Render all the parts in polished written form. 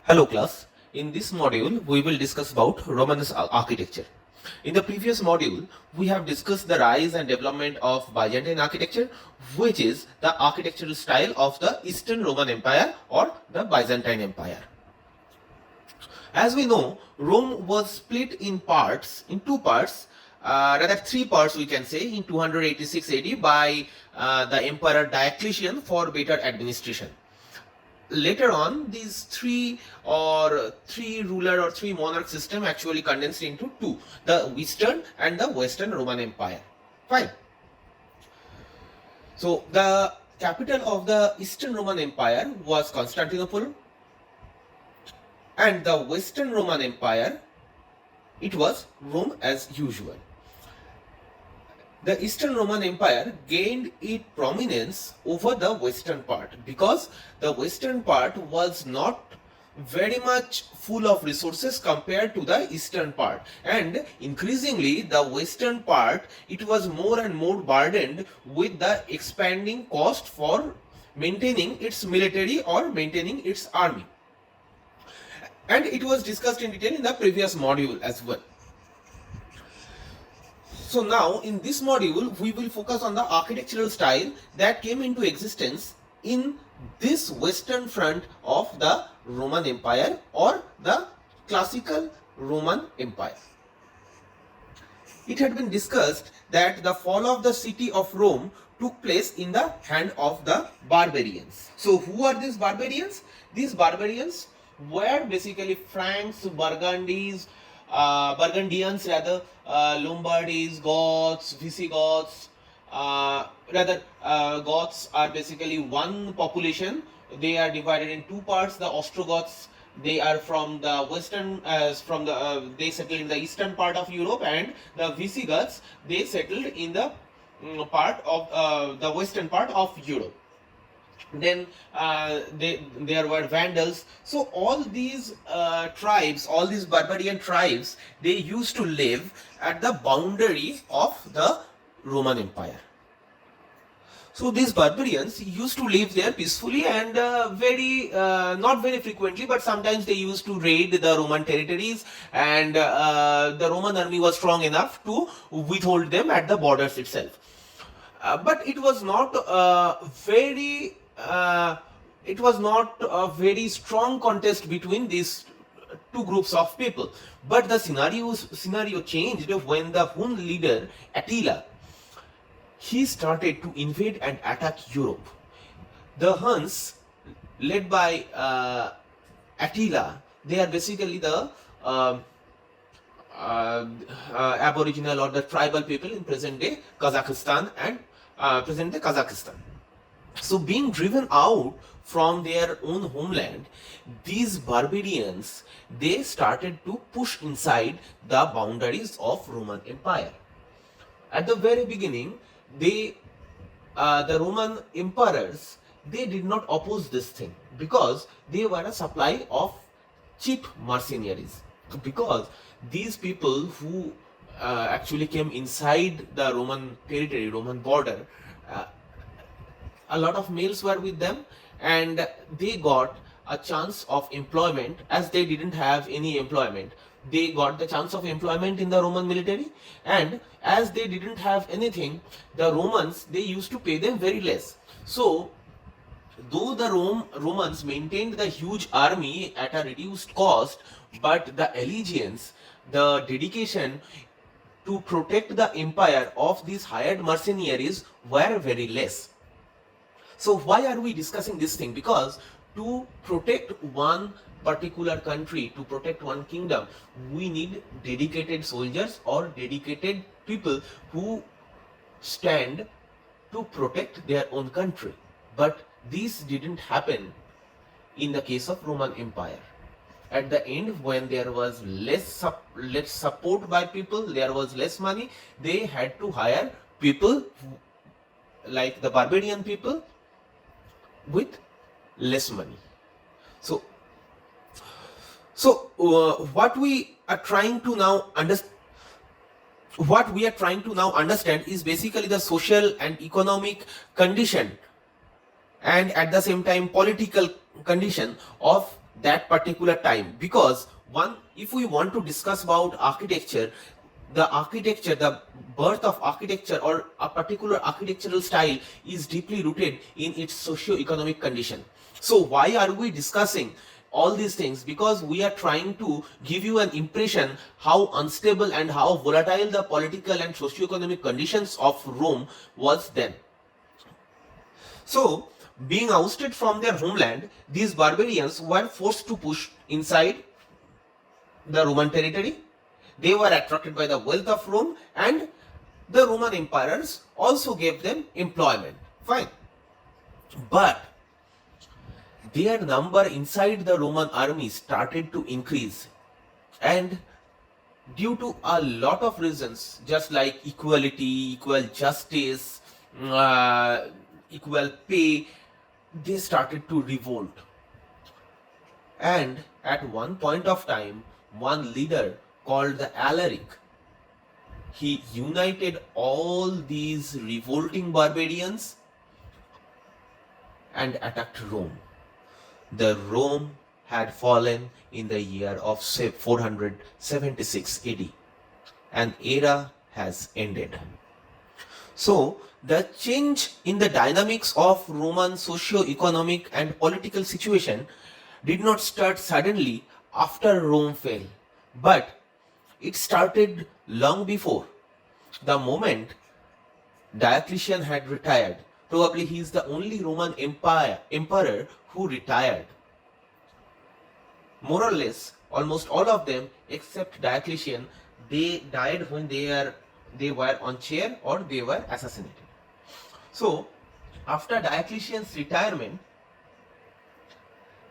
Hello class, in this module we will discuss about Romanesque architecture. In the previous module, we have discussed the rise and development of Byzantine architecture, which is the architectural style of the Eastern Roman Empire or the Byzantine Empire. As we know, Rome was split in two parts, rather three parts we can say, in 286 AD by the Emperor Diocletian for better administration. Later on, these three ruler or three monarch system actually condensed into two, the Eastern and the Western Roman Empire. Fine. So the capital of the Eastern Roman Empire was Constantinople, and the Western Roman Empire, it was Rome as usual. The Eastern Roman Empire gained its prominence over the western part because the western part was not very much full of resources compared to the eastern part, and increasingly the western part, it was more and more burdened with the expanding cost for maintaining its military or maintaining its army, and it was discussed in detail in the previous module as well. So now in this module we will focus on the architectural style that came into existence in this western front of the Roman Empire or the classical Roman Empire. It had been discussed that the fall of the city of Rome took place in the hand of the barbarians. So who are these barbarians? These barbarians were basically Franks, Burgundians, Lombardies, Goths, Visigoths. Goths are basically one population. They are divided in two parts. The Ostrogoths, they are from the western, they settled in the eastern part of Europe, and the Visigoths, they settled in the part of the western part of Europe. Then there were Vandals. So all these tribes, all these barbarian tribes, they used to live at the boundary of the Roman Empire. So these barbarians used to live there peacefully and not very frequently, but sometimes they used to raid the Roman territories, and the Roman army was strong enough to withhold them at the borders itself. But it was not a very strong contest between these two groups of people. But the scenario changed when the Hun leader Attila, he started to invade and attack Europe. The Huns, led by Attila, they are basically the aboriginal or the tribal people in present day Kazakhstan and present-day Kazakhstan. So being driven out from their own homeland, these barbarians, they started to push inside the boundaries of Roman Empire. At the very beginning, the Roman emperors, they did not oppose this thing because they were a supply of cheap mercenaries. Because these people who actually came inside the Roman territory, Roman border, a lot of males were with them, and they got a chance of employment. As they didn't have any employment, they got the chance of employment in the Roman military, and as they didn't have anything, the Romans, they used to pay them very less. So though the Romans maintained the huge army at a reduced cost, but the allegiance, the dedication to protect the empire of these hired mercenaries were very less. So why are we discussing this thing? Because to protect one particular country, to protect one kingdom, we need dedicated soldiers or dedicated people who stand to protect their own country. But this didn't happen in the case of Roman Empire. At the end, when there was less support by people, there was less money, they had to hire people like the barbarian people with less money. So what we are trying to now understand is basically the social and economic condition, and at the same time political condition of that particular time, because one, if we want to discuss about architecture, the birth of architecture or a particular architectural style is deeply rooted in its socio-economic condition. So why are we discussing all these things? Because we are trying to give you an impression how unstable and how volatile the political and socio-economic conditions of Rome was then. So, being ousted from their homeland, these barbarians were forced to push inside the Roman territory. They were attracted by the wealth of Rome, and the Roman emperors also gave them employment. Fine. But their number inside the Roman army started to increase, and due to a lot of reasons, just like equality, equal justice, equal pay, they started to revolt. And at one point of time, one leader called the Alaric, he united all these revolting barbarians and attacked Rome. The Rome had fallen in the year of 476 AD. An era has ended. So, the change in the dynamics of Roman socio-economic and political situation did not start suddenly after Rome fell, but it started long before. The moment Diocletian had retired, probably he is the only Roman emperor who retired. More or less, almost all of them except Diocletian, they died when they were on chair or they were assassinated. So, after Diocletian's retirement,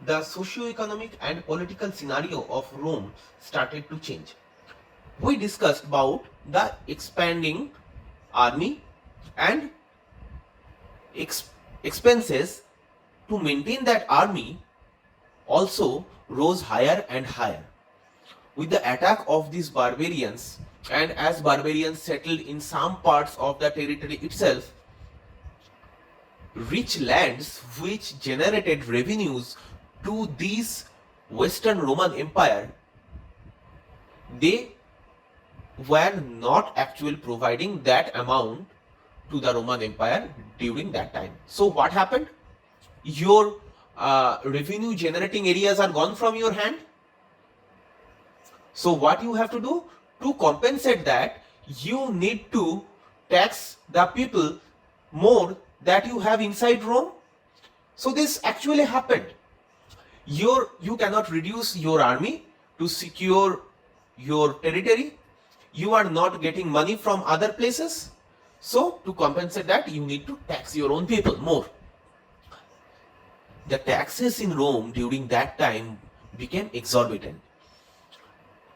the socio-economic and political scenario of Rome started to change. We discussed about the expanding army and expenses to maintain that army also rose higher and higher. With the attack of these barbarians, and as barbarians settled in some parts of the territory itself, rich lands which generated revenues to these Western Roman Empire, they were not actually providing that amount to the Roman Empire during that time. So what happened? Your revenue generating areas are gone from your hand. So what you have to do to compensate that, you need to tax the people more that you have inside Rome. So this actually happened. You cannot reduce your army to secure your territory. You are not getting money from other places. So to compensate that, you need to tax your own people more. The taxes in Rome during that time became exorbitant.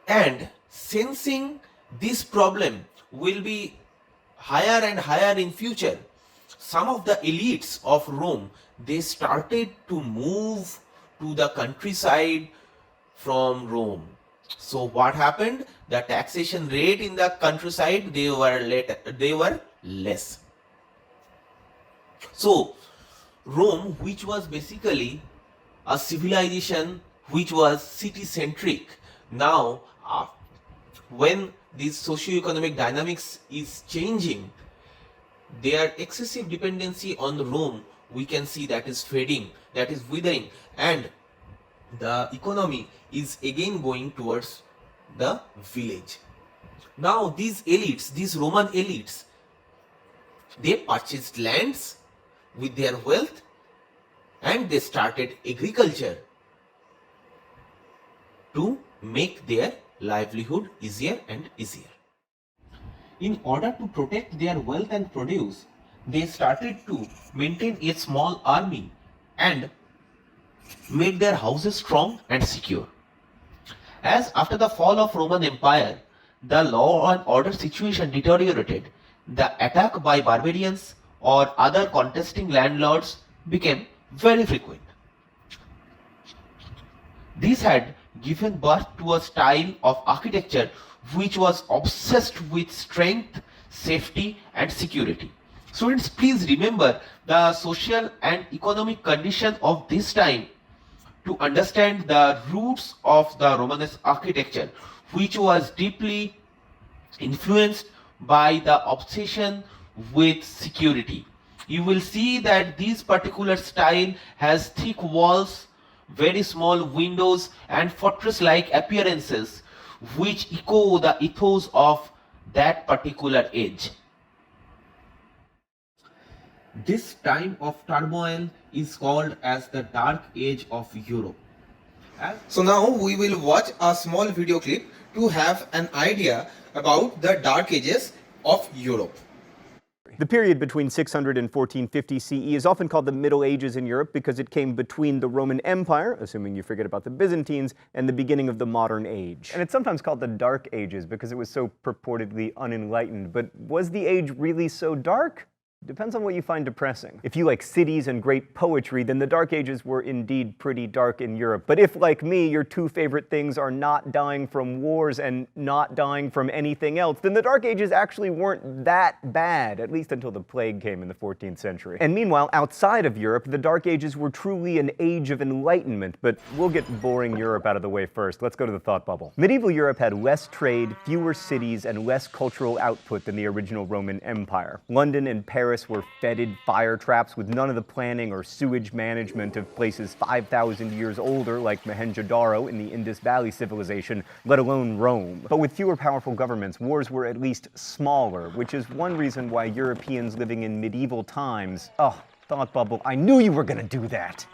And sensing this problem will be higher and higher in future, some of the elites of Rome, they started to move to the countryside from Rome. So what happened? The taxation rate in the countryside, they were less. So Rome, which was basically a civilization which was city-centric, now when this socio-economic dynamics is changing, their excessive dependency on Rome, we can see that is fading, that is withering, and the economy is again going towards the village. Now these elites, these Roman elites, they purchased lands with their wealth and they started agriculture to make their livelihood easier and easier. In order to protect their wealth and produce, they started to maintain a small army and made their houses strong and secure. As after the fall of Roman Empire, the law and order situation deteriorated, the attack by barbarians or other contesting landlords became very frequent. This had given birth to a style of architecture which was obsessed with strength, safety, and security. Students, please remember the social and economic condition of this time to understand the roots of the Romanesque architecture, which was deeply influenced by the obsession with security. You will see that this particular style has thick walls, very small windows, and fortress-like appearances which echo the ethos of that particular age. This time of turmoil is called as the Dark Age of Europe. So now we will watch a small video clip to have an idea about the Dark Ages of Europe. The period between 600 and 1450 CE is often called the Middle Ages in Europe because it came between the Roman Empire, assuming you forget about the Byzantines, and the beginning of the modern age. And it's sometimes called the Dark Ages because it was so purportedly unenlightened. But was the age really so dark? Depends on what you find depressing. If you like cities and great poetry, then the Dark Ages were indeed pretty dark in Europe. But if, like me, your two favorite things are not dying from wars and not dying from anything else, then the Dark Ages actually weren't that bad, at least until the plague came in the 14th century. And meanwhile, outside of Europe, the Dark Ages were truly an age of enlightenment. But we'll get boring Europe out of the way first. Let's go to the thought bubble. Medieval Europe had less trade, fewer cities, and less cultural output than the original Roman Empire. London and Paris were fetid fire traps with none of the planning or sewage management of places 5,000 years older like Mohenjo-Daro in the Indus Valley civilization, let alone Rome. But with fewer powerful governments, wars were at least smaller, which is one reason why Europeans living in medieval times— oh, thought bubble, I knew you were gonna do that!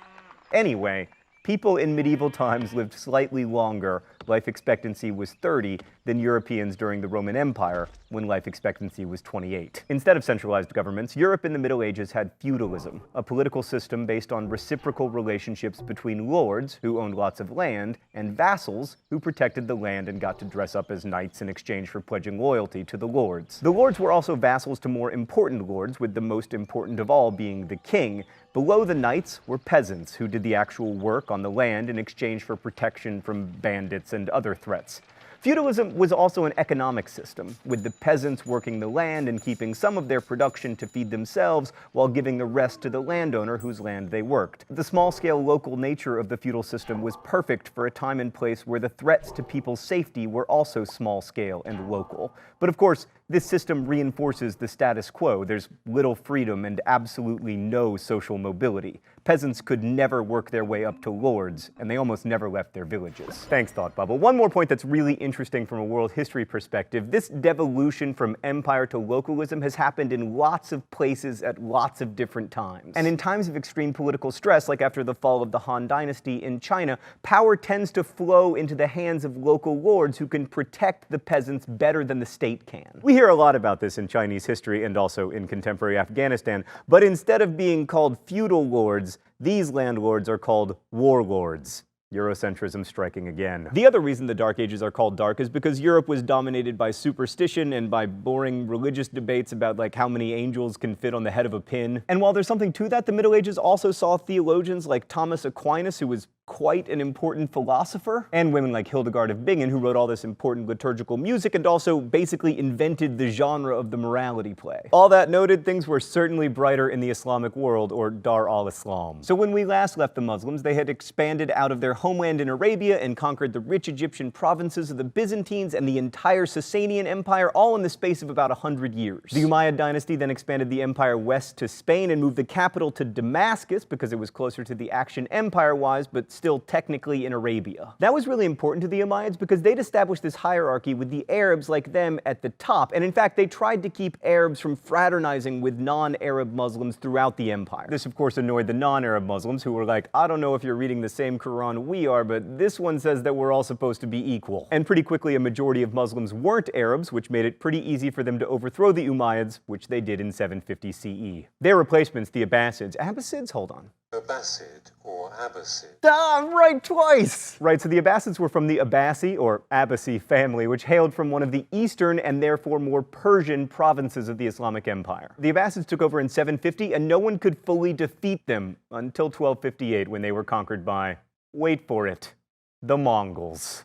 Anyway, people in medieval times lived slightly longer. Life expectancy was 30 than Europeans during the Roman Empire, when life expectancy was 28. Instead of centralized governments, Europe in the Middle Ages had feudalism, a political system based on reciprocal relationships between lords, who owned lots of land, and vassals, who protected the land and got to dress up as knights in exchange for pledging loyalty to the lords. The lords were also vassals to more important lords, with the most important of all being the king. Below the knights were peasants, who did the actual work on the land in exchange for protection from bandits and other threats. Feudalism was also an economic system, with the peasants working the land and keeping some of their production to feed themselves while giving the rest to the landowner whose land they worked. The small-scale local nature of the feudal system was perfect for a time and place where the threats to people's safety were also small-scale and local. But of course, this system reinforces the status quo. There's little freedom and absolutely no social mobility. Peasants could never work their way up to lords, and they almost never left their villages. Thanks, Thought Bubble. One more point that's really interesting from a world history perspective. This devolution from empire to localism has happened in lots of places at lots of different times. And in times of extreme political stress, like after the fall of the Han Dynasty in China, power tends to flow into the hands of local lords who can protect the peasants better than the state can. We hear a lot about this in Chinese history and also in contemporary Afghanistan, but instead of being called feudal lords, these landlords are called warlords. Eurocentrism striking again. The other reason the Dark Ages are called dark is because Europe was dominated by superstition and by boring religious debates about like how many angels can fit on the head of a pin. And while there's something to that, the Middle Ages also saw theologians like Thomas Aquinas, who was quite an important philosopher, and women like Hildegard of Bingen, who wrote all this important liturgical music and also basically invented the genre of the morality play. All that noted, things were certainly brighter in the Islamic world, or Dar al-Islam. So when we last left the Muslims, they had expanded out of their homeland in Arabia and conquered the rich Egyptian provinces of the Byzantines and the entire Sasanian Empire, all in the space of about 100 years. The Umayyad dynasty then expanded the empire west to Spain and moved the capital to Damascus because it was closer to the action empire-wise, but still technically in Arabia. That was really important to the Umayyads because they'd established this hierarchy with the Arabs like them at the top, and in fact they tried to keep Arabs from fraternizing with non-Arab Muslims throughout the empire. This of course annoyed the non-Arab Muslims, who were like, I don't know if you're reading the same Quran we are, but this one says that we're all supposed to be equal. And pretty quickly a majority of Muslims weren't Arabs, which made it pretty easy for them to overthrow the Umayyads, which they did in 750 CE. Their replacements, the Abbasids, hold on. Abbasid or Abbasid. Ah, I'm right twice! Right, so the Abbasids were from the Abbasi, or Abbasi family, which hailed from one of the eastern and therefore more Persian provinces of the Islamic Empire. The Abbasids took over in 750, and no one could fully defeat them until 1258, when they were conquered by, wait for it, the Mongols.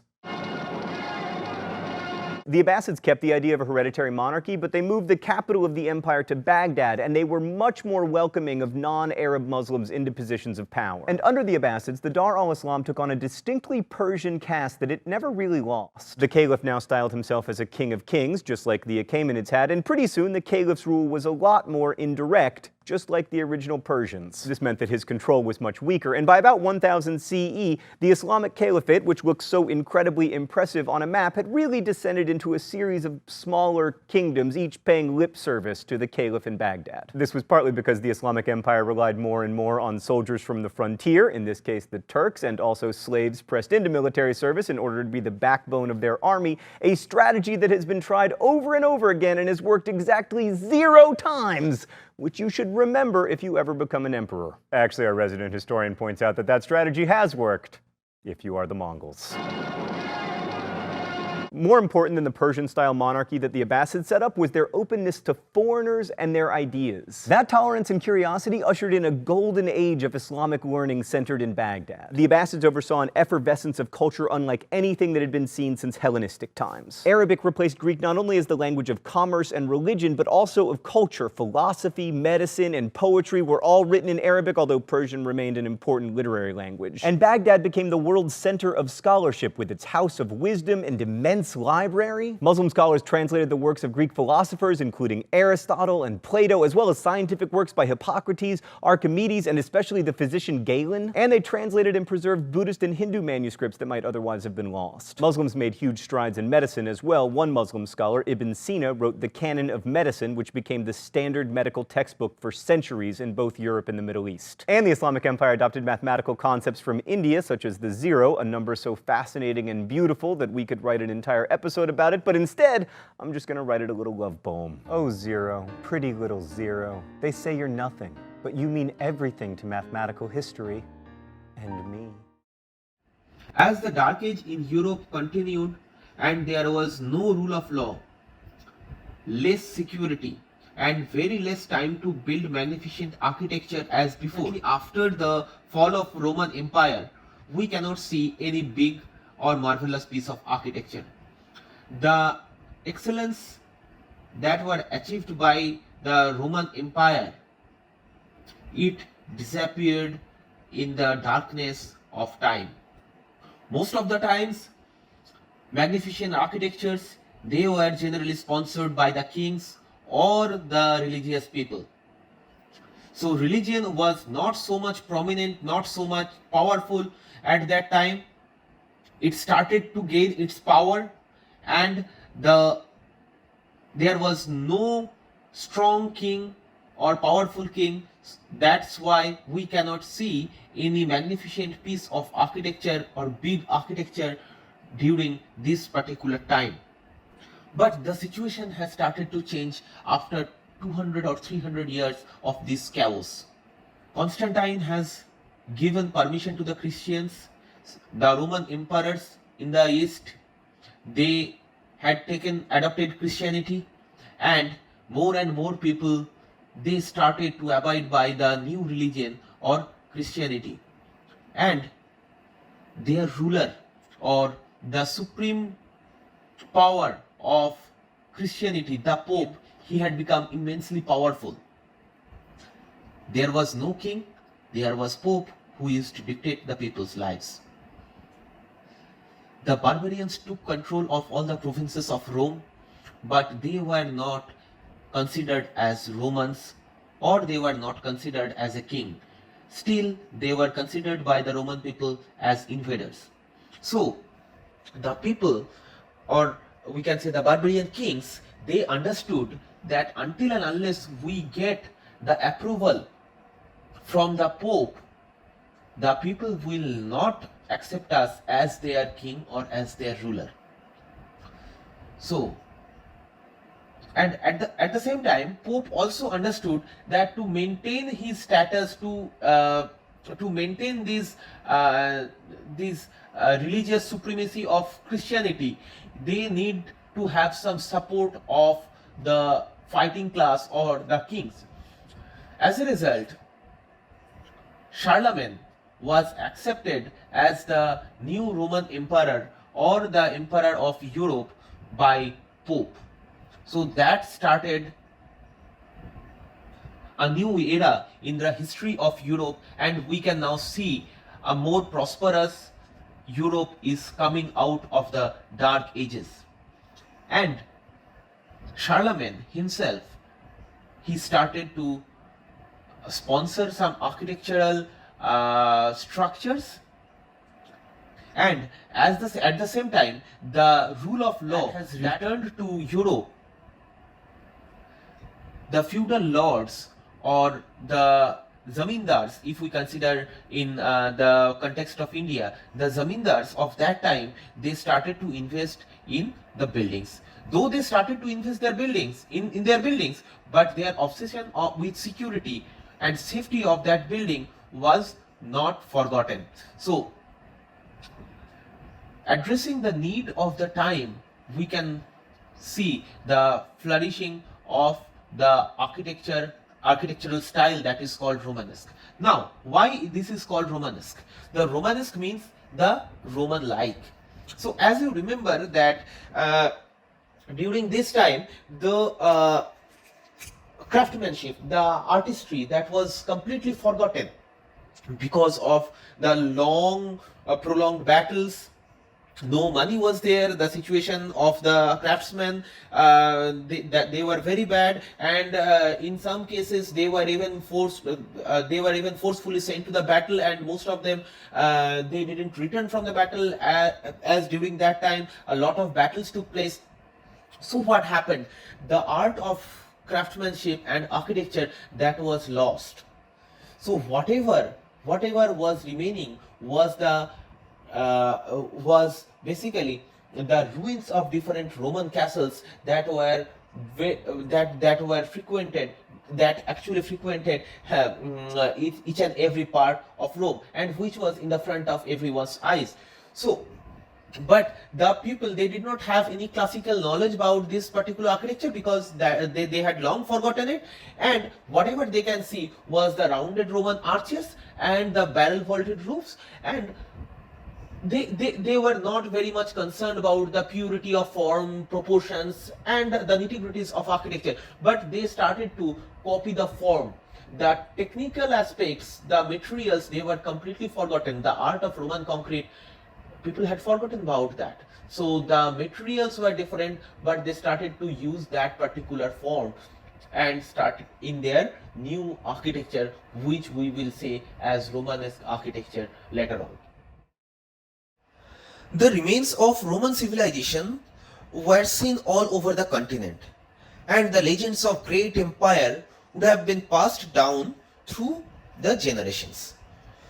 The Abbasids kept the idea of a hereditary monarchy, but they moved the capital of the empire to Baghdad, and they were much more welcoming of non-Arab Muslims into positions of power. And under the Abbasids, the Dar al-Islam took on a distinctly Persian cast that it never really lost. The caliph now styled himself as a king of kings, just like the Achaemenids had, and pretty soon the caliph's rule was a lot more indirect, just like the original Persians. This meant that his control was much weaker, and by about 1000 CE, the Islamic Caliphate, which looks so incredibly impressive on a map, had really descended into a series of smaller kingdoms, each paying lip service to the caliph in Baghdad. This was partly because the Islamic Empire relied more and more on soldiers from the frontier, in this case the Turks, and also slaves pressed into military service in order to be the backbone of their army, a strategy that has been tried over and over again and has worked exactly 0 times, which you should remember if you ever become an emperor. Actually, our resident historian points out that that strategy has worked, if you are the Mongols. More important than the Persian-style monarchy that the Abbasids set up was their openness to foreigners and their ideas. That tolerance and curiosity ushered in a golden age of Islamic learning centered in Baghdad. The Abbasids oversaw an effervescence of culture unlike anything that had been seen since Hellenistic times. Arabic replaced Greek not only as the language of commerce and religion, but also of culture. Philosophy, medicine, and poetry were all written in Arabic, although Persian remained an important literary language. And Baghdad became the world's center of scholarship with its house of wisdom and immense library. Muslim scholars translated the works of Greek philosophers, including Aristotle and Plato, as well as scientific works by Hippocrates, Archimedes, and especially the physician Galen. And they translated and preserved Buddhist and Hindu manuscripts that might otherwise have been lost. Muslims made huge strides in medicine as well. One Muslim scholar, Ibn Sina, wrote the Canon of Medicine, which became the standard medical textbook for centuries in both Europe and the Middle East. And the Islamic Empire adopted mathematical concepts from India, such as the zero, a number so fascinating and beautiful that we could write an entire episode about it, but instead, I'm just gonna write it a little love poem. Oh, zero, pretty little zero. They say you're nothing, but you mean everything to mathematical history and me. As the Dark Age in Europe continued and there was no rule of law, less security, and very less time to build magnificent architecture as before. After the fall of Roman Empire, we cannot see any big or marvelous piece of architecture. The excellence that were achieved by the Roman Empire, it disappeared in the darkness of time. Most of the times, magnificent architectures, they were generally sponsored by the kings or the religious people. So religion was not so much prominent, not so much powerful at that time. It started to gain its power, and there was no strong king or powerful king. That's why we cannot see any magnificent piece of architecture or big architecture during this particular time. But the situation has started to change after 200 or 300 years of this chaos. Constantine has given permission to the Christians. The Roman emperors in the East, they had adopted Christianity, and more people, they started to abide by the new religion or Christianity. And their ruler or the supreme power of Christianity, the Pope, he had become immensely powerful. There was no king, there was Pope who used to dictate the people's lives. The barbarians took control of all the provinces of Rome, but they were not considered as Romans, or they were not considered as a king. Still, they were considered by the Roman people as invaders. So, the people, or we can say the barbarian kings, they understood that until and unless we get the approval from the Pope, the people will not accept us as their king or as their ruler. So, and at the same time, Pope also understood that to maintain his status, to maintain this religious supremacy of Christianity, they need to have some support of the fighting class or the kings. As a result, Charlemagne was accepted as the new Roman emperor or the emperor of Europe by Pope. So that started a new era in the history of Europe, and we can now see a more prosperous Europe is coming out of the Dark Ages. And Charlemagne himself, he started to sponsor some architectural structures, and at the same time the rule of law has returned to Europe. The feudal lords or the zamindars, if we consider in the context of India, the zamindars of that time, they started to invest in the buildings. Though they started to invest their buildings in their buildings, but their obsession with security and safety of that building was not forgotten. So, addressing the need of the time, we can see the flourishing of the architectural style that is called Romanesque. Now, why this is called Romanesque? The Romanesque means the Roman-like. So, as you remember that during this time, the craftsmanship, the artistry, that was completely forgotten because of the long, prolonged battles. No money was there. The situation of the craftsmen, they were very bad, and in some cases they were even forcefully sent to the battle, and most of them they didn't return from the battle, as during that time a lot of battles took place. So what happened? The art of craftsmanship and architecture, that was lost. So whatever was remaining was was basically the ruins of different Roman castles that actually frequented each and every part of Rome, and which was in the front of everyone's eyes. So, but the people, they did not have any classical knowledge about this particular architecture, because they had long forgotten it, and whatever they can see was the rounded Roman arches and the barrel vaulted roofs, and they were not very much concerned about the purity of form, proportions, and the nitty-gritties of architecture, but they started to copy the form. The technical aspects, the materials, they were completely forgotten. The art of Roman concrete, people had forgotten about that. So the materials were different, but they started to use that particular form and started in their new architecture, which we will say as Romanesque architecture later on. The remains of Roman civilization were seen all over the continent, and the legends of great empire would have been passed down through the generations.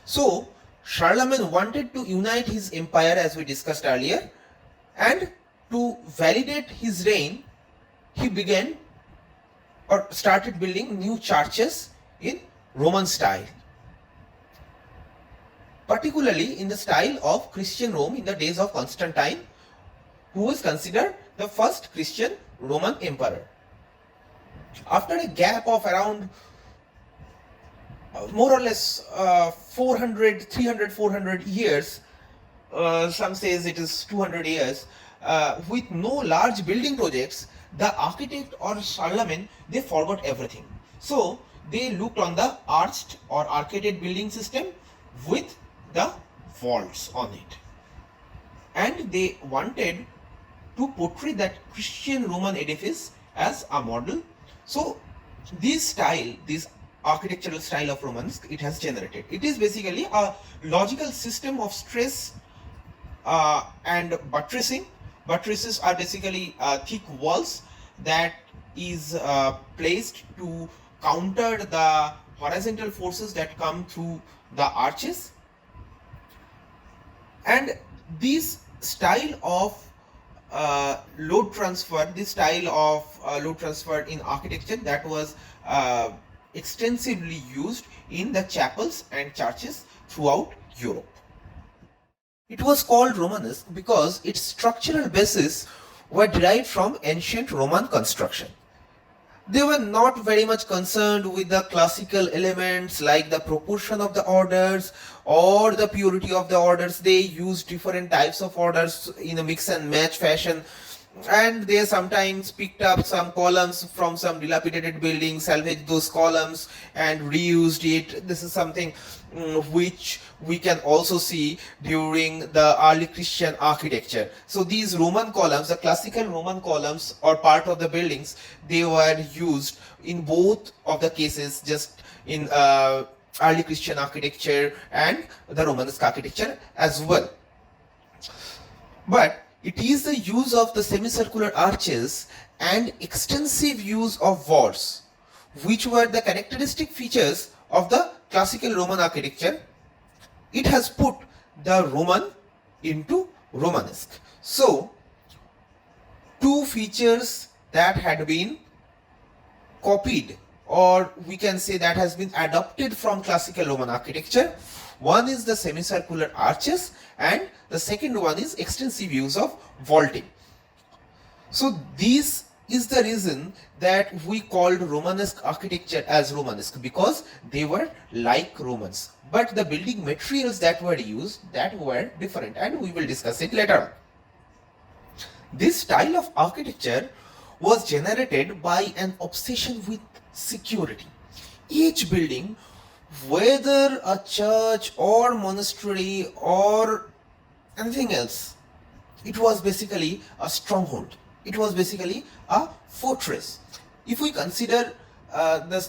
So, Charlemagne wanted to unite his empire, as we discussed earlier, and to validate his reign, he began or started building new churches in Roman style, particularly in the style of Christian Rome in the days of Constantine, who was considered the first Christian Roman emperor. After a gap of around more or less 400 years, some says it is 200 years, with no large building projects, the architect or Charlemagne, they forgot everything. So they looked on the arched or arcaded building system with the vaults on it, and they wanted to portray that Christian Roman edifice as a model. So this architectural style of Romanesque, it has generated. It is basically a logical system of stress and buttressing. Buttresses are basically thick walls that is placed to counter the horizontal forces that come through the arches. And this style of load transfer in architecture, that was extensively used in the chapels and churches throughout Europe. It was called Romanesque because its structural basis were derived from ancient Roman construction. They were not very much concerned with the classical elements like the proportion of the orders or the purity of the orders. They used different types of orders in a mix and match fashion, and they sometimes picked up some columns from some dilapidated buildings, salvaged those columns and reused it. This is something which we can also see during the early Christian architecture. So these Roman columns, the classical Roman columns or part of the buildings, they were used in both of the cases, just in early Christian architecture and the Romanesque architecture as well. But it is the use of the semicircular arches and extensive use of vaults which were the characteristic features of the classical Roman architecture. It has put the Roman into Romanesque. So, two features that had been copied, or we can say that has been adopted from classical Roman architecture. One is the semicircular arches and the second one is extensive use of vaulting. So this is the reason that we called Romanesque architecture as Romanesque, because they were like Romans. But the building materials that were used, that were different, and we will discuss it later on. This style of architecture was generated by an obsession with security. Each building, whether a church or monastery or anything else, it was basically a stronghold. It was basically a fortress. If we consider the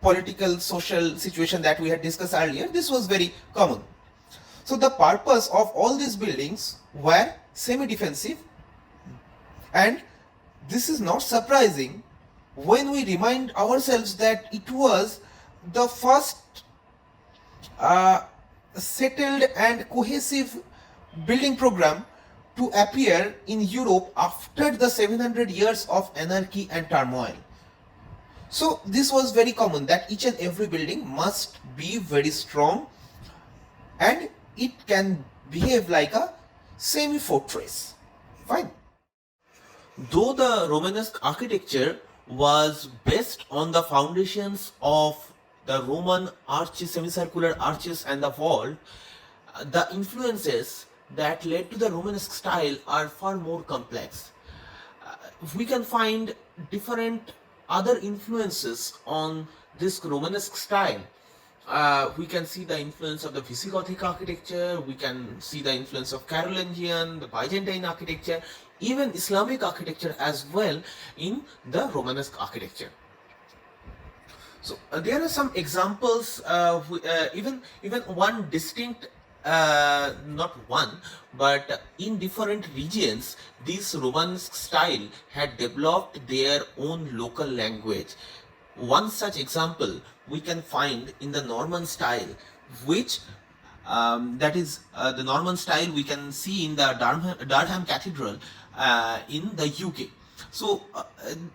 political, social situation that we had discussed earlier, this was very common. So the purpose of all these buildings were semi-defensive, and this is not surprising when we remind ourselves that it was the first settled and cohesive building program to appear in Europe after the 700 years of anarchy and turmoil. So this was very common, that each and every building must be very strong and it can behave like a semi-fortress. Fine. Though the Romanesque architecture was based on the foundations of the Roman arches, semicircular arches and the vault, the influences that led to the Romanesque style are far more complex. We can find different other influences on this Romanesque style. We can see the influence of the Visigothic architecture, we can see the influence of Carolingian, the Byzantine architecture, even Islamic architecture as well in the Romanesque architecture. So there are some examples, even one distinct, not one, but in different regions, this Romanesque style had developed their own local language. One such example we can find in the Norman style, which that is the Norman style we can see in the Durham Cathedral in the UK. So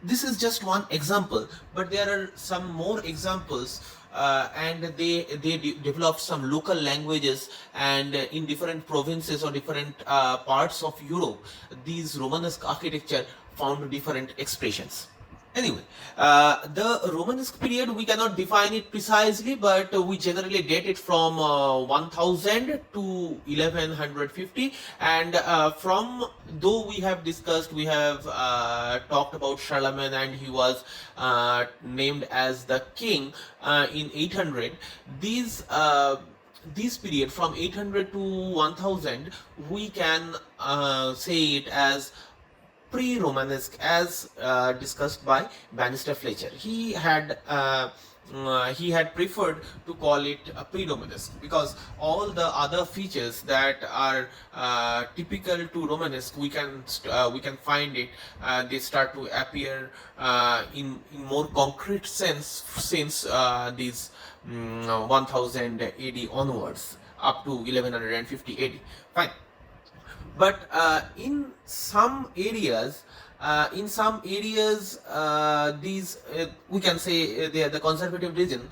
this is just one example, but there are some more examples, and they developed some local languages, and in different provinces or different parts of Europe, these Romanesque architecture found different expressions. Anyway, the Romanesque period, we cannot define it precisely, but we generally date it from 1000 to 1150, and from, though we have discussed, we have talked about Charlemagne, and he was named as the king in 800. These period from 800 to 1000, we can say it as pre-Romanesque, as discussed by Bannister Fletcher. He had preferred to call it pre-Romanesque, because all the other features that are typical to Romanesque, we can find it. They start to appear in more concrete sense since these 1000 AD onwards up to 1150 AD. Fine. But in some areas, these we can say they are the conservative region.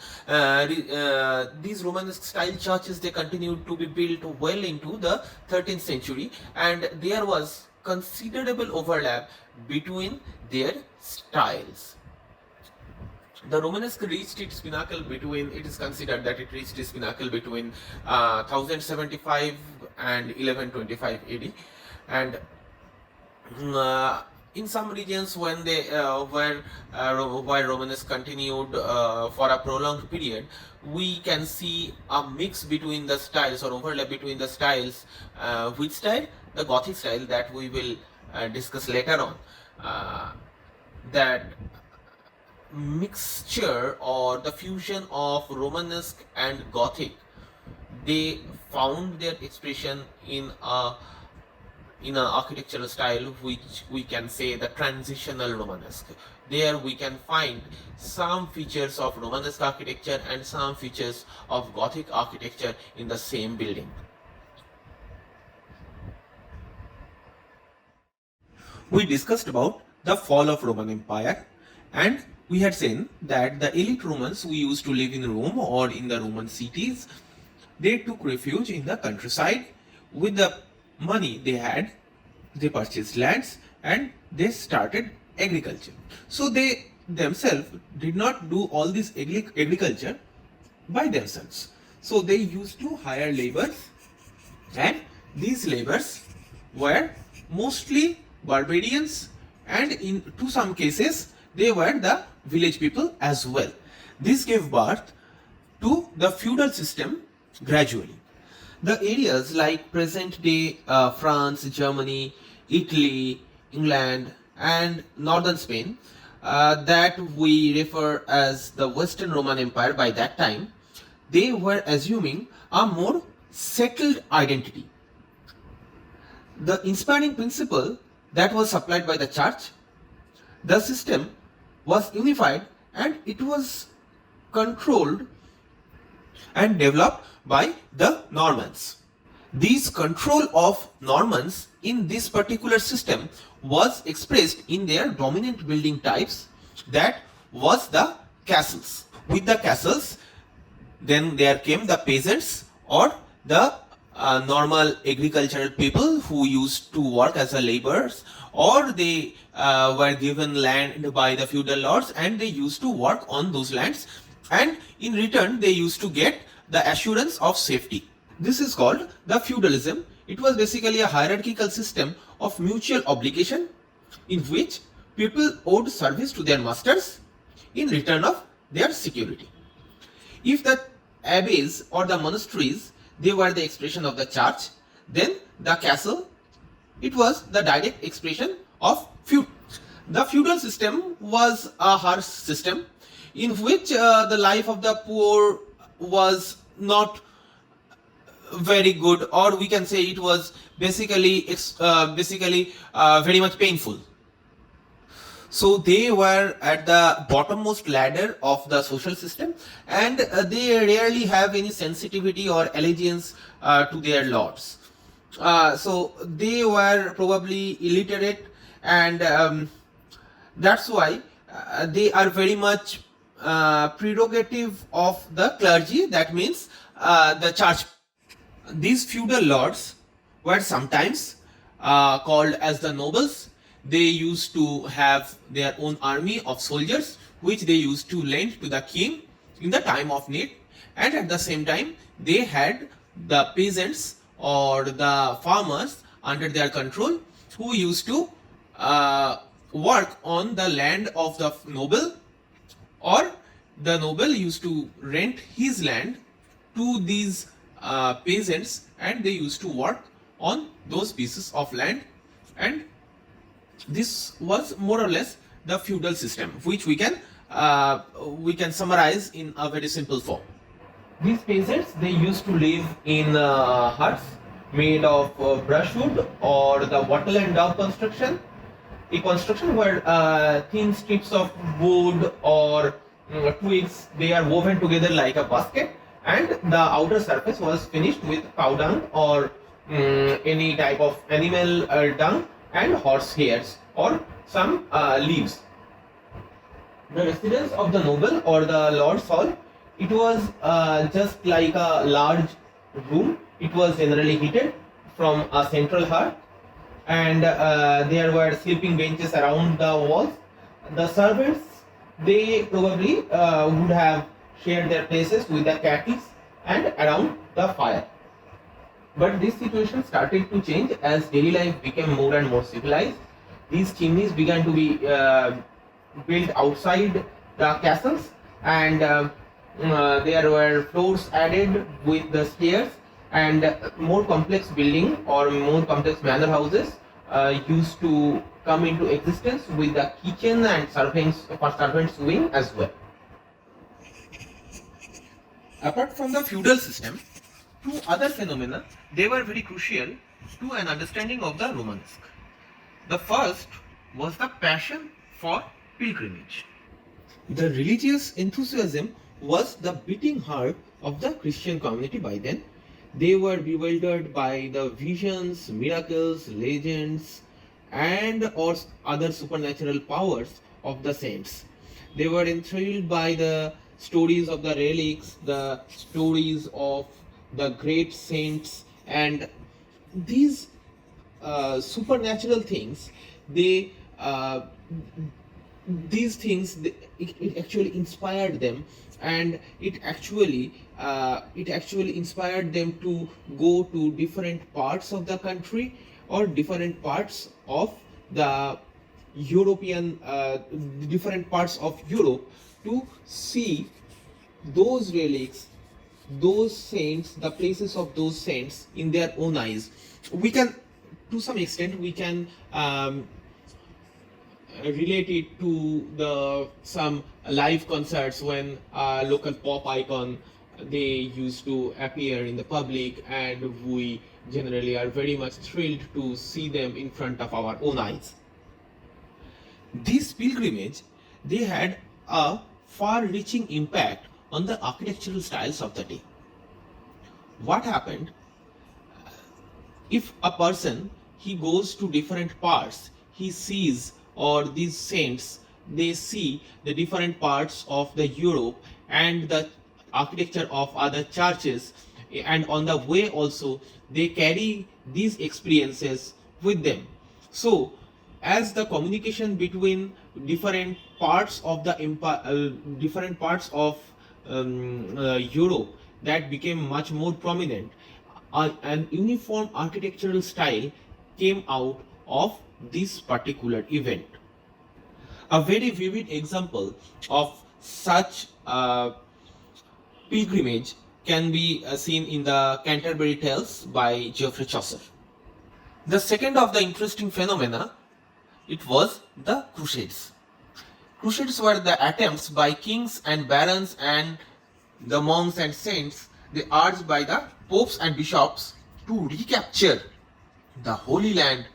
These Romanesque style churches, they continued to be built well into the 13th century, and there was considerable overlap between their styles. The Romanesque reached its pinnacle between, it is considered that it reached its pinnacle between 1075 and 1125 AD, and In some regions, when they where Romanesque continued for a prolonged period, we can see a mix between the styles or overlap between the styles. Which style? The Gothic style that we will discuss later on. That mixture or the fusion of Romanesque and Gothic, they found their expression in a architectural style which we can say the transitional Romanesque. There we can find some features of Romanesque architecture and some features of Gothic architecture in the same building. We discussed about the fall of Roman Empire, and we had seen that the elite Romans who used to live in Rome or in the Roman cities, they took refuge in the countryside. With the money they had, they purchased lands and they started agriculture. So they themselves did not do all this agriculture by themselves. So they used to hire laborers, and these laborers were mostly barbarians, and in to some cases they were the village people as well. This gave birth to the feudal system gradually. The areas like present day France, Germany, Italy, England, and northern Spain, that we refer as the Western Roman Empire by that time, they were assuming a more settled identity. The inspiring principle that was supplied by the church, the system was unified and it was controlled and developed by the Normans. This control of Normans in this particular system was expressed in their dominant building types, that was the castles. With the castles, then there came the peasants or the normal agricultural people who used to work as a laborers, or they were given land by the feudal lords and they used to work on those lands, and in return they used to get the assurance of safety. This is called the feudalism. It was basically a hierarchical system of mutual obligation in which people owed service to their masters in return of their security. If the abbeys or the monasteries, they were the expression of the church, then the castle, it was the direct expression of feud. The feudal system was a harsh system in which the life of the poor was not very good, or we can say it was basically very much painful. So they were at the bottommost ladder of the social system, and they rarely have any sensitivity or allegiance to their lords. So they were probably illiterate, and that's why they are very much prerogative of the clergy, that means the church. These feudal lords were sometimes called as the nobles. They used to have their own army of soldiers which they used to lend to the king in the time of need, and at the same time they had the peasants or the farmers under their control who used to work on the land of the noble, or the noble used to rent his land to these peasants, and they used to work on those pieces of land. And this was more or less the feudal system, which we can summarize in a very simple form. These peasants, they used to live in huts made of brushwood or the wattle and dove construction, a construction where thin strips of wood or twigs, they are woven together like a basket, and the outer surface was finished with cow dung or any type of animal dung and horse hairs or some leaves. The residence of the noble or the lord's hall, it was just like a large room. It was generally heated from a central hearth, and there were sleeping benches around the walls. The servants, they probably would have shared their places with the cattle and around the fire. But this situation started to change as daily life became more and more civilized, these chimneys began to be built outside the castles, and there were floors added with the stairs, and more complex building or more complex manor houses used to come into existence with the kitchen and servants wing as well. Apart from the feudal system, two other phenomena, they were very crucial to an understanding of the Romanesque. The first was the passion for pilgrimage. The religious enthusiasm was the beating heart of the Christian community by then. They were bewildered by the visions, miracles, legends, and or other supernatural powers of the saints. They were enthralled by the stories of the relics, the stories of the great saints, and these supernatural things. They these things it actually inspired them, and it actually inspired them to go to different parts of the country or different parts of the European different parts of Europe to see those relics, those saints, the places of those saints in their own eyes. We can, to some extent, we can relate it to the some live concerts when local pop icon they used to appear in the public, and we generally are very much thrilled to see them in front of our own eyes. This pilgrimage, they had a far-reaching impact on the architectural styles of the day. What happened? If a person he goes to different parts, he sees, or these saints they see the different parts of the Europe and the architecture of other churches, and on the way also they carry these experiences with them. So as the communication between different parts of the empire, different parts of Europe, that became much more prominent, an uniform architectural style came out of this particular event. A very vivid example of such pilgrimage can be seen in the Canterbury Tales by Geoffrey Chaucer. The second of the interesting phenomena, it was the Crusades. Crusades were the attempts by kings and barons and the monks and saints, they urged by the popes and bishops to recapture the Holy Land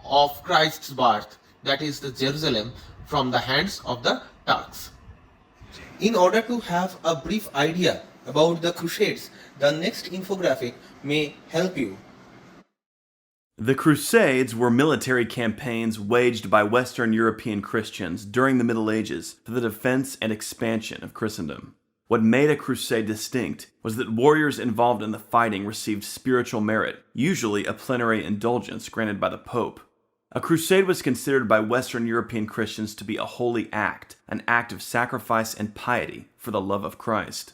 of Christ's birth, that is the Jerusalem, from the hands of the Turks. In order to have a brief idea about the Crusades, the next infographic may help you. The Crusades were military campaigns waged by Western European Christians during the Middle Ages for the defense and expansion of Christendom. What made a crusade distinct was that warriors involved in the fighting received spiritual merit, usually a plenary indulgence granted by the Pope. A crusade was considered by Western European Christians to be a holy act, an act of sacrifice and piety for the love of Christ.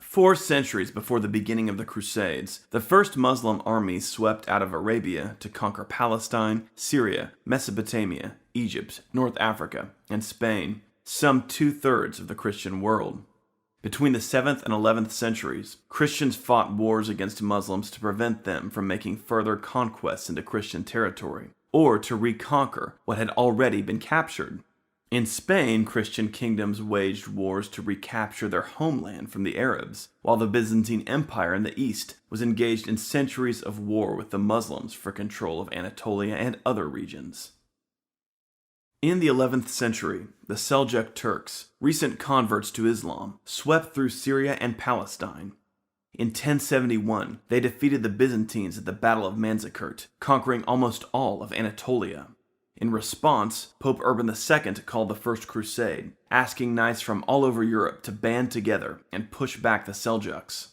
4 centuries before the beginning of the Crusades, the first Muslim armies swept out of Arabia to conquer Palestine, Syria, Mesopotamia, Egypt, North Africa, and Spain, some 2/3 of the Christian world. Between the 7th and 11th centuries, Christians fought wars against Muslims to prevent them from making further conquests into Christian territory, or to reconquer what had already been captured. In Spain, Christian kingdoms waged wars to recapture their homeland from the Arabs, while the Byzantine Empire in the east was engaged in centuries of war with the Muslims for control of Anatolia and other regions. In the 11th century, the Seljuk Turks, recent converts to Islam, swept through Syria and Palestine. In 1071, they defeated the Byzantines at the Battle of Manzikert, conquering almost all of Anatolia. In response, Pope Urban II called the First Crusade, asking knights from all over Europe to band together and push back the Seljuks.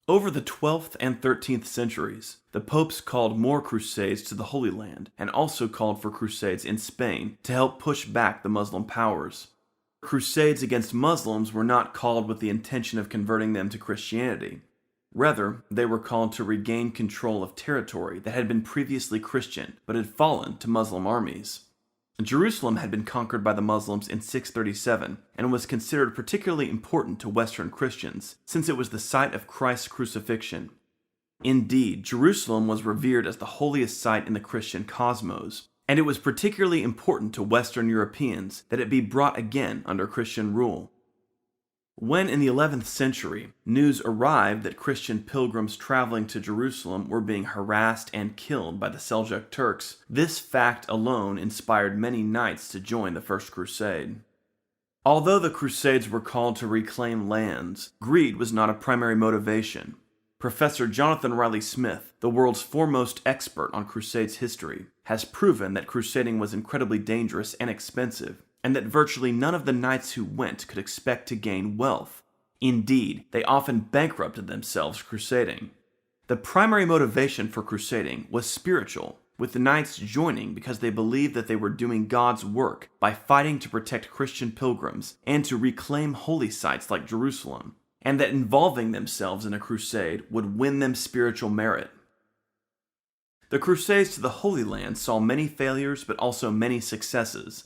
Over the 12th and 13th centuries, the popes called more crusades to the Holy Land and also called for crusades in Spain to help push back the Muslim powers. Crusades against Muslims were not called with the intention of converting them to Christianity. Rather, they were called to regain control of territory that had been previously Christian but had fallen to Muslim armies. Jerusalem had been conquered by the Muslims in 637 and was considered particularly important to Western Christians since it was the site of Christ's crucifixion. Indeed, Jerusalem was revered as the holiest site in the Christian cosmos, and it was particularly important to Western Europeans that it be brought again under Christian rule. When in the 11th century, news arrived that Christian pilgrims traveling to Jerusalem were being harassed and killed by the Seljuk Turks, this fact alone inspired many knights to join the First Crusade. Although the Crusades were called to reclaim lands, greed was not a primary motivation. Professor Jonathan Riley Smith, the world's foremost expert on Crusades history, has proven that crusading was incredibly dangerous and expensive, and that virtually none of the knights who went could expect to gain wealth. Indeed, they often bankrupted themselves crusading. The primary motivation for crusading was spiritual, with the knights joining because they believed that they were doing God's work by fighting to protect Christian pilgrims and to reclaim holy sites like Jerusalem, and that involving themselves in a crusade would win them spiritual merit. The Crusades to the Holy Land saw many failures but also many successes.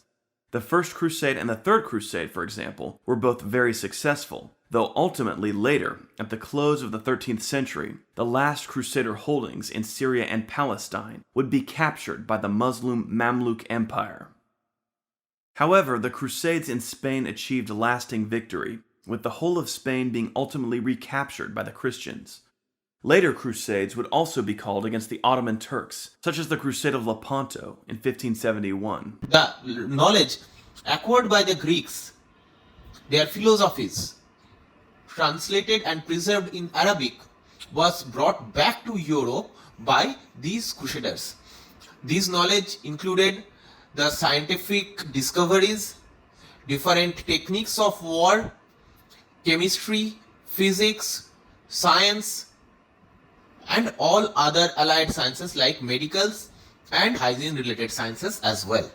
The First Crusade and the Third Crusade, for example, were both very successful, though ultimately later, at the close of the 13th century, the last Crusader holdings in Syria and Palestine would be captured by the Muslim Mamluk Empire. However, the Crusades in Spain achieved lasting victory, with the whole of Spain being ultimately recaptured by the Christians. Later crusades would also be called against the Ottoman Turks, such as the Crusade of Lepanto in 1571. The knowledge acquired by the Greeks, their philosophies, translated and preserved in Arabic, was brought back to Europe by these crusaders. This knowledge included the scientific discoveries, different techniques of war, chemistry, physics, science, and all other allied sciences like medicals and hygiene related sciences as well.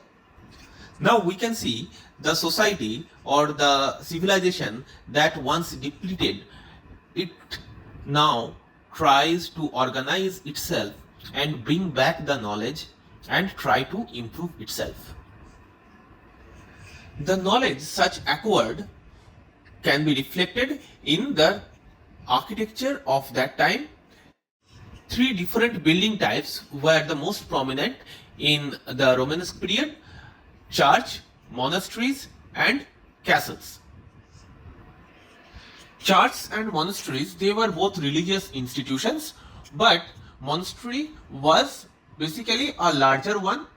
Now we can see the society or the civilization that once depleted, it now tries to organize itself and bring back the knowledge and try to improve itself. The knowledge such acquired can be reflected in the architecture of that time. Three different building types were the most prominent in the Romanesque period: church, monasteries, and castles. Churches and monasteries, they were both religious institutions, but monastery was basically a larger one,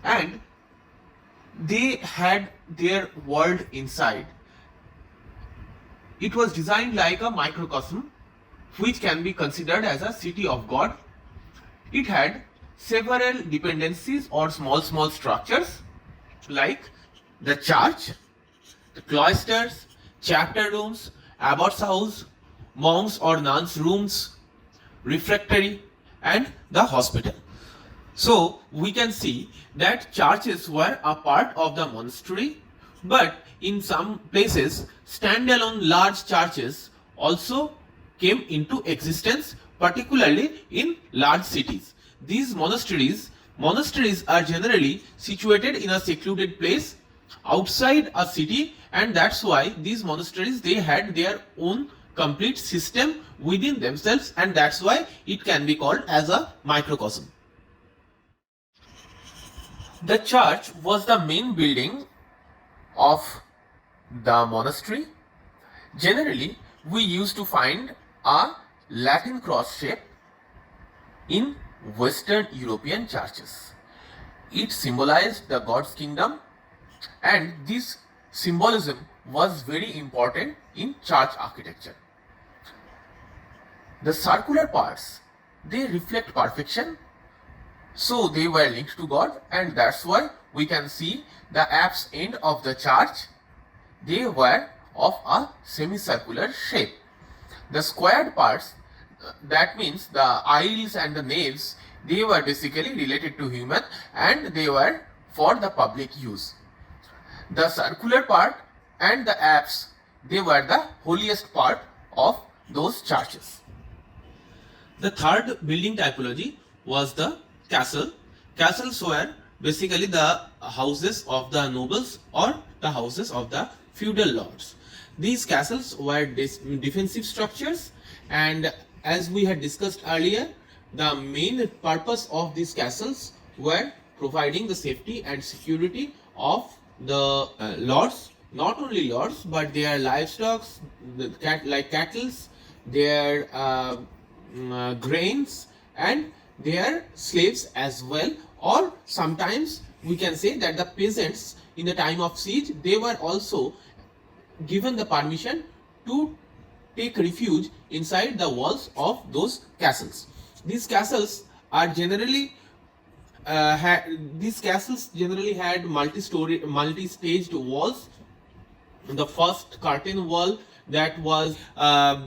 and they had their world inside. It was designed like a microcosm, which can be considered as a city of God. It had several dependencies or small structures like the church, the cloisters, chapter rooms, abbot's house, monks or nuns' rooms, refectory, and the hospital. So we can see that churches were a part of the monastery, but in some places standalone large churches also came into existence, particularly in large cities. These monasteries are generally situated in a secluded place outside a city, and that's why these monasteries, they had their own complete system within themselves, and that's why it can be called as a microcosm. The church was the main building of the monastery. Generally, we used to find a Latin cross shape in Western European churches. It symbolized the God's kingdom, and this symbolism was very important in church architecture. The circular parts, they reflect perfection, so they were linked to God, and that's why we can see the apse end of the church, they were of a semicircular shape. The squared parts, that means the aisles and the naves, they were basically related to human and they were for the public use. The circular part and the apse, they were the holiest part of those churches. The third building typology was the castle. Castles were basically the houses of the nobles or the houses of the feudal lords. These castles were defensive structures, and as we had discussed earlier, the main purpose of these castles were providing the safety and security of the lords, not only lords but their livestock, like cattle, their grains, and their slaves as well. Or sometimes we can say that the peasants in the time of siege, they were also given the permission to take refuge inside the walls of those castles. These castles are generally had multi-staged walls. The first curtain wall, that was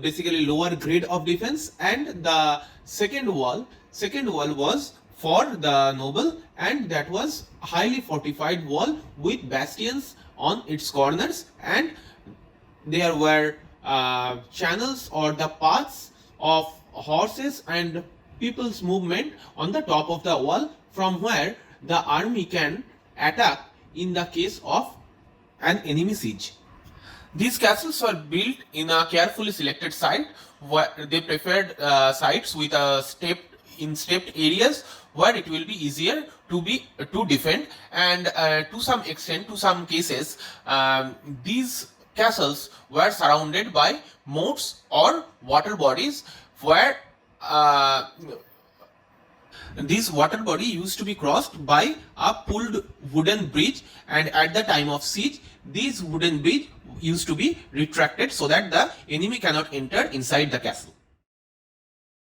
basically lower grade of defense, and the second wall was for the noble, and that was highly fortified wall with bastions on its corners, and there were channels or the paths of horses and people's movement on the top of the wall, from where the army can attack in the case of an enemy siege. These castles were built in a carefully selected site, where they preferred sites with a stepped areas where it will be easier to defend, and to some extent, to some cases, these castles were surrounded by moats or water bodies, where this water body used to be crossed by a pulled wooden bridge, and at the time of siege, these wooden bridge used to be retracted so that the enemy cannot enter inside the castle.